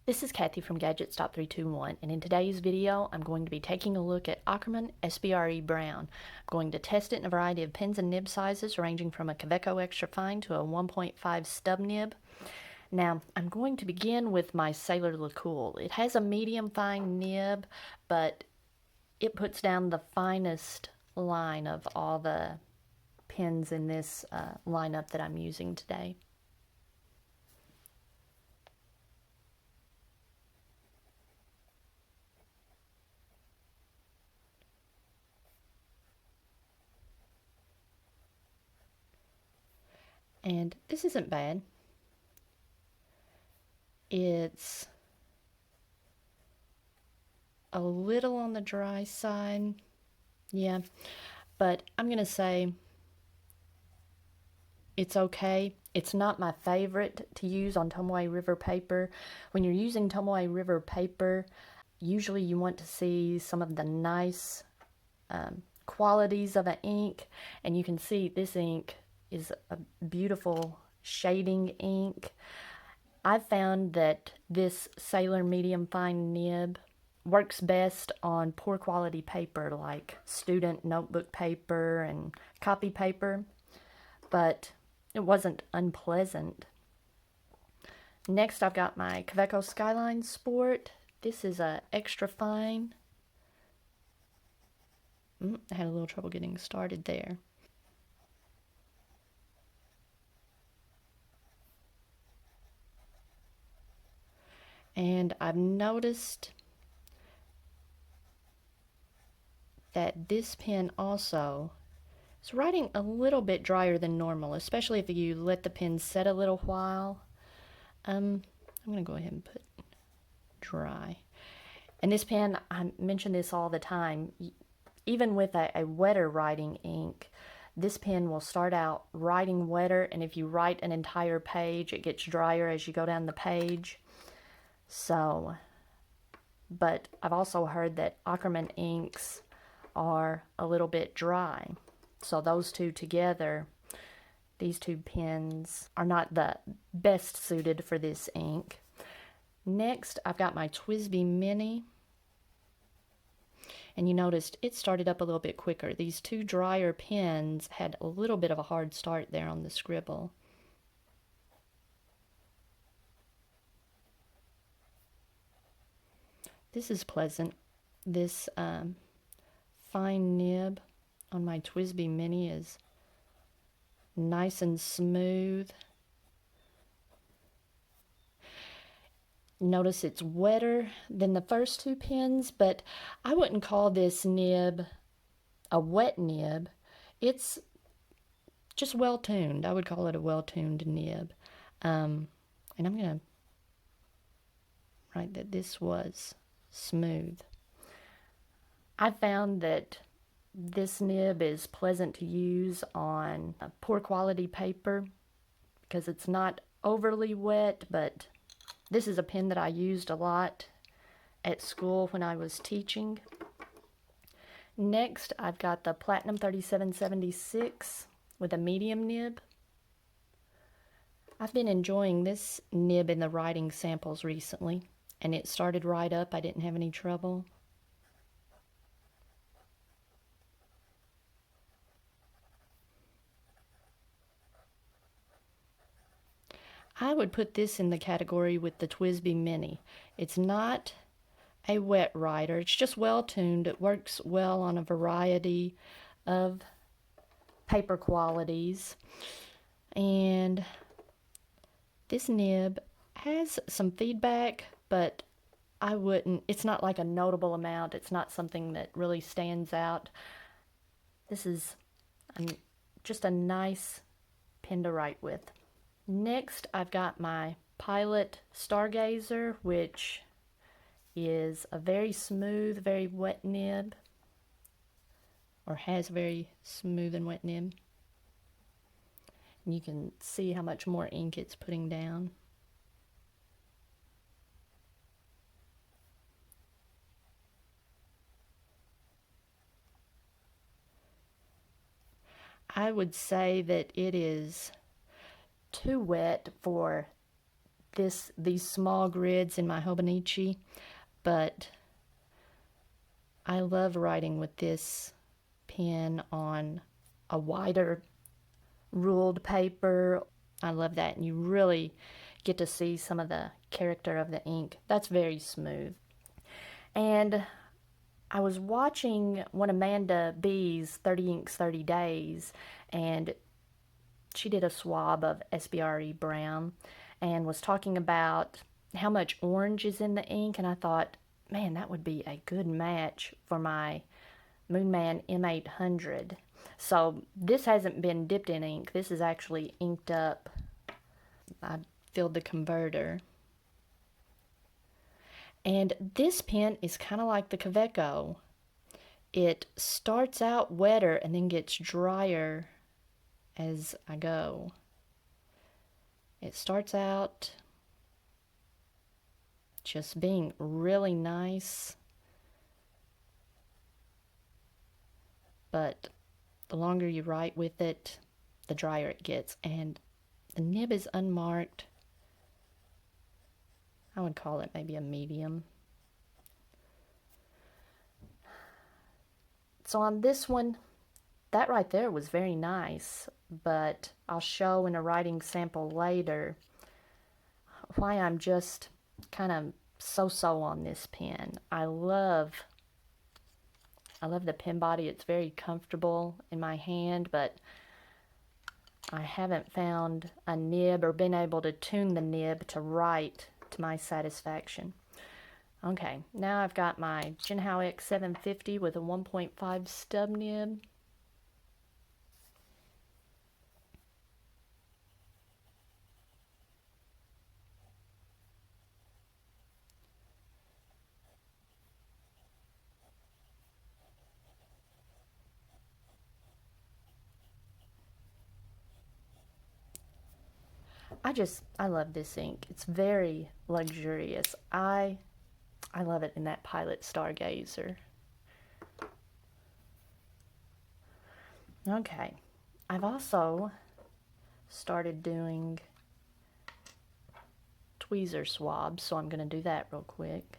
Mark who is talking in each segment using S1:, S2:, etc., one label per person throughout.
S1: This is Kathy from Gadgets 321, and in today's video I'm going to be taking a look at Akkerman SBRE Brown. I'm going to test it in a variety of pins and nib sizes ranging from a Quebeco extra fine to a 1.5 stub nib. Now I'm going to begin with my Sailor LeCool. It has a medium fine nib, but it puts down the finest line of all the pins in this lineup that I'm using today. And this isn't bad. It's a little on the dry side, yeah, but I'm going to say it's okay. It's not my favorite to use on Tomoe River paper. When you're using Tomoe River paper, usually you want to see some of the nice qualities of an ink, and you can see this ink is a beautiful shading ink. I've found that this Sailor medium fine nib works best on poor quality paper like student notebook paper and copy paper, but it wasn't unpleasant. Next I've got my Quebeco Skyline Sport. This is a extra fine. I had a little trouble getting started there. And I've noticed that this pen also is writing a little bit drier than normal, especially if you let the pen set a little while. I'm going to go ahead and put dry. And this pen, I mention this all the time, even with a wetter writing ink, this pen will start out writing wetter, and if you write an entire page, it gets drier as you go down the page. So, but I've also heard that Akkerman inks are a little bit dry. So those two together, these two pens are not the best suited for this ink. Next, I've got my Twsbi Mini. And you noticed it started up a little bit quicker. These two drier pens had a little bit of a hard start there on the scribble. This is pleasant. This fine nib on my Twsbi Mini is nice and smooth. Notice it's wetter than the first two pens, but I wouldn't call this nib a wet nib. It's just well tuned. I would call it a well tuned nib. And I'm going to write that this was smooth. I found that this nib is pleasant to use on poor quality paper because it's not overly wet, but this is a pen that I used a lot at school when I was teaching. Next, I've got the Platinum 3776 with a medium nib. I've been enjoying this nib in the writing samples recently, and it started right up. I didn't have any trouble. I would put this in the category with the Twsbi Mini. It's not a wet writer. It's just well tuned. It works well on a variety of paper qualities. And this nib has some feedback, but I wouldn't, it's not like a notable amount. It's not something that really stands out. This is just a nice pen to write with. Next, I've got my Pilot Stargazer, which is a very smooth, very wet nib, or has very smooth and wet nib. And you can see how much more ink it's putting down. I would say that it is too wet for these small grids in my Hobonichi, but I love writing with this pen on a wider ruled paper. I love that, and you really get to see some of the character of the ink. That's very smooth. And I was watching one of Amanda B's 30 Inks 30 Days, and she did a swab of SBRE Brown and was talking about how much orange is in the ink, and I thought, man, that would be a good match for my Moonman M800. So this hasn't been dipped in ink. This is actually inked up. I filled the converter. And this pen is kind of like the Quebeco. It starts out wetter and then gets drier as I go. It starts out just being really nice, but the longer you write with it, the drier it gets. And the nib is unmarked. I would call it maybe a medium. So on this one, that right there was very nice, but I'll show in a writing sample later why I'm just kind of so-so on this pen. I love the pen body. It's very comfortable in my hand, but I haven't found a nib or been able to tune the nib to write to my satisfaction. Okay, now I've got my Jinhao X750 with a 1.5 stub nib. I love this ink. It's very luxurious. I love it in that Pilot Stargazer. Okay, I've also started doing tweezer swabs, so I'm going to do that real quick.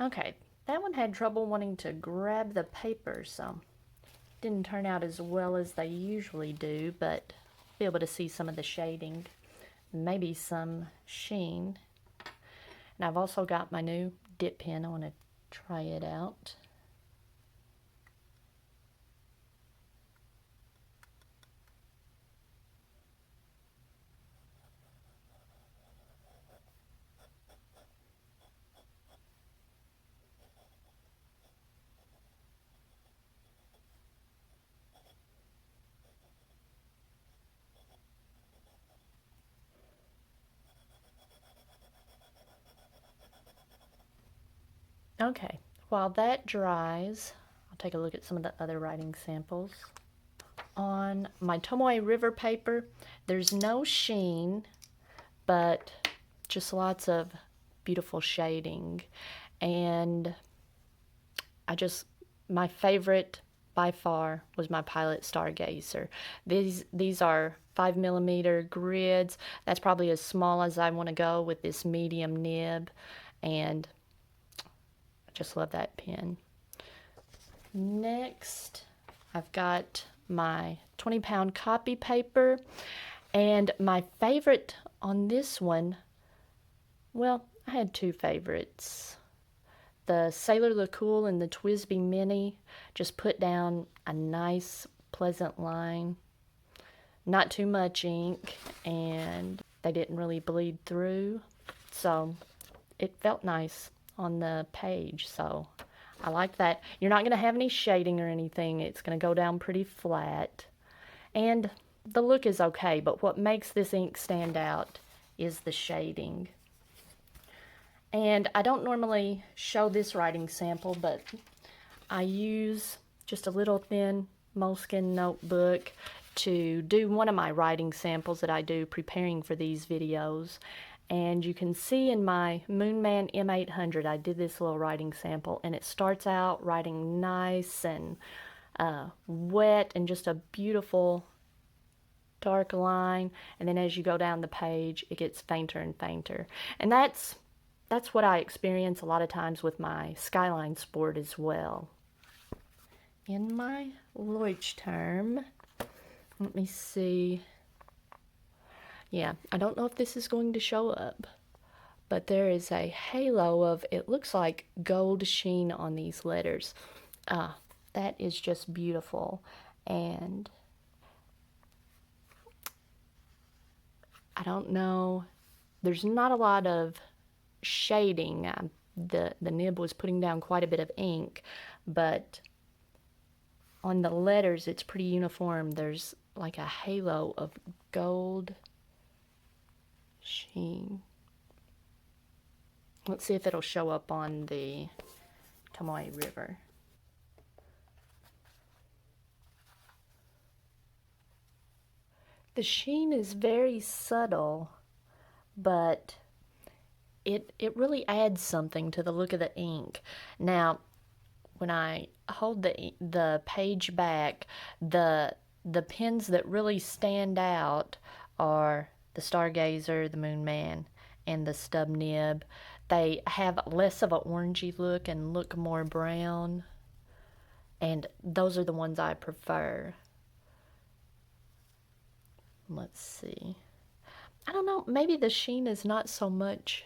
S1: Okay, that one had trouble wanting to grab the paper, so didn't turn out as well as they usually do, but be able to see some of the shading, maybe some sheen. And I've also got my new dip pen. I want to try it out. Okay, while that dries, I'll take a look at some of the other writing samples. On my Tomoe River paper, there's no sheen, but just lots of beautiful shading. And my favorite by far was my Pilot Stargazer. These are 5mm grids. That's probably as small as I want to go with this medium nib, and I just love that pen. Next, I've got my 20-pound copy paper, and my favorite on this one, well, I had two favorites. The Sailor LeCool and the Twsbi Mini just put down a nice, pleasant line. Not too much ink, and they didn't really bleed through, so it felt nice on the page, so I like that. You're not going to have any shading or anything. It's going to go down pretty flat, and the look is okay, but what makes this ink stand out is the shading. And I don't normally show this writing sample, but I use just a little thin moleskin notebook. to do one of my writing samples that I do preparing for these videos. And you can see in my Moonman M800 I did this little writing sample, and it starts out writing nice and wet and just a beautiful dark line, and then as you go down the page it gets fainter and fainter. And that's what I experience a lot of times with my Skyline sport as well. In my Leuchtturm, let me see. Yeah, I don't know if this is going to show up, but there is a halo of, it looks like gold sheen on these letters. That is just beautiful. And I don't know, there's not a lot of shading. The nib was putting down quite a bit of ink, but on the letters it's pretty uniform. There's like a halo of gold sheen. Let's see if it'll show up on the Tomoe River. The sheen is very subtle, but it really adds something to the look of the ink. Now, when I hold the page back, the pens that really stand out are the Stargazer, the Moonman, and the stub nib. They have less of an orangey look and look more brown, and those are the ones I prefer. Let's see. I don't know, maybe the sheen is not so much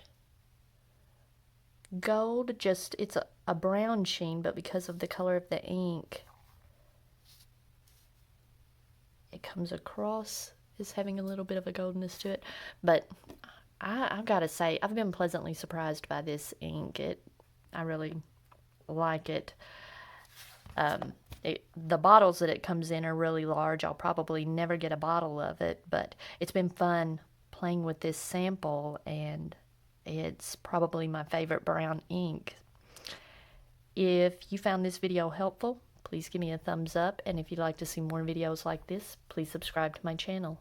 S1: gold, just it's a brown sheen, but because of the color of the ink, it comes across as having a little bit of a goldness to it. But I've got to say, I've been pleasantly surprised by this ink. I really like it. The bottles that it comes in are really large. I'll probably never get a bottle of it, but it's been fun playing with this sample, and it's probably my favorite brown ink. If you found this video helpful, please give me a thumbs up, and if you'd like to see more videos like this, please subscribe to my channel.